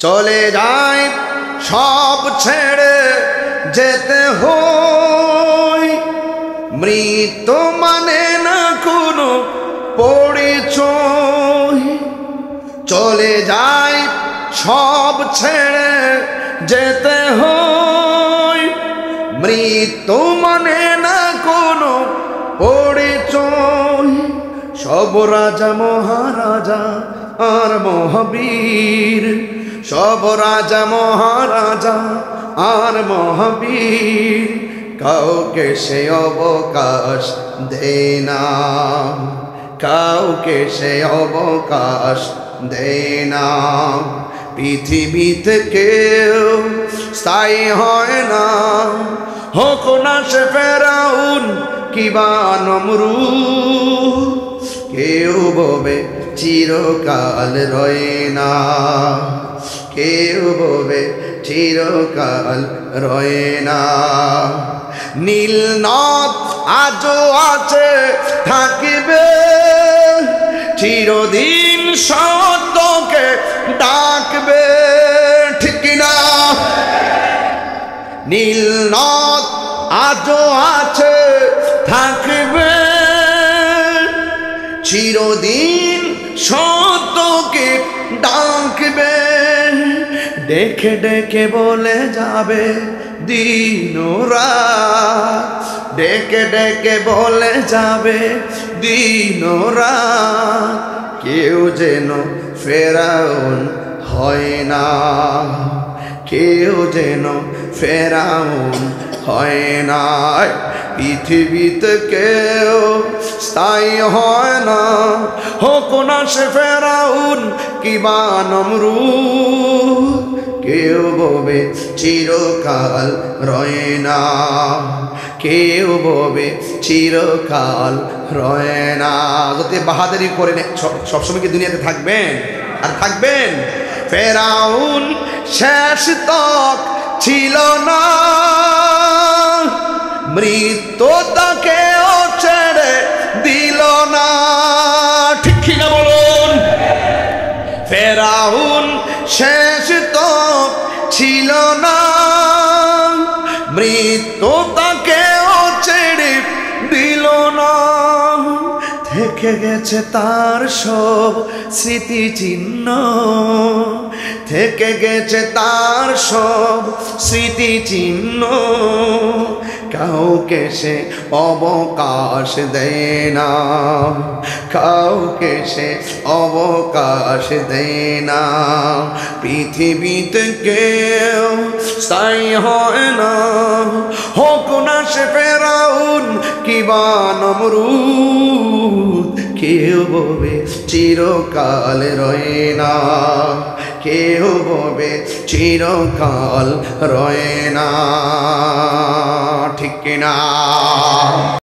চলে যায় সব ছেড়ে যেতে হয়, মৃত্যু মানে না কোনো পরিচয়। চলে যায় সব ছেড়ে যেতে হয়, মৃত্যু মানে না কোনো পরিচয়। সব রাজা মহারাজা আর মহাবীর, সব রাজা মহারাজা আর মহাবীর, কাউকে সে অবকাশ দেয় না, কাউকে সে অবকাশ দেয় না। পৃথিবীতে কেউ স্থায়ী হয় না, হোক না সে ফেরাউন কিবা নমরুদ, কেউ ববে চিরকাল রয় না, কেউ ববে চিরকাল রয় না। নীল নদ আজও আছে থাকবে, চিরদিন সত্যকে ডাকবে, ঠিক না? নীল নদ আজও আছে থাকবে, চিরদিন সত্যকে ডাকবে। ডেকে ডেকে বলে যাবে দিন রাত, ডেকে ডেকে বলে যাবে দিন রাত, কেউ যেন ফেরাউন হয় না, কেউ যেন ফেরাউন হয় না। পৃথিবীতে কেউ স্থায়ী হয় না, হোক না সে ফেরাউন কিবা নমরুদ, কেউ ববে চিরকাল রয় না, কেউ ববে চিরকাল রয় না। যদি বাহাদুরি করে সবসময় কি দুনিয়াতে থাকবেন আর থাকবেন? ফেরাউন শেষ তক ছিল না, মৃত্যু তাকেও ছেড়ে দিল না, ঠিক না বলুন? ফেরাউন শেষ তক ছিল না, মৃত্যু তাকেও ছেড়ে দিল না। থেকে গেছে তার সব স্মৃতিচিহ্ন, থেকে গেছে তার সব স্মৃতিচিহ্ন, কাউকে সে অবকাশ দেয় না, কাউকে সে অবকাশ দেয় না। পৃথিবীতে কেউ স্থায়ী হয় না, হোক না সে ফেরাউন কিবা নমরুদ, কেউ ববে চিরকাল রয় না, কেউ ববে চিরকাল রয় না, ঠিক না?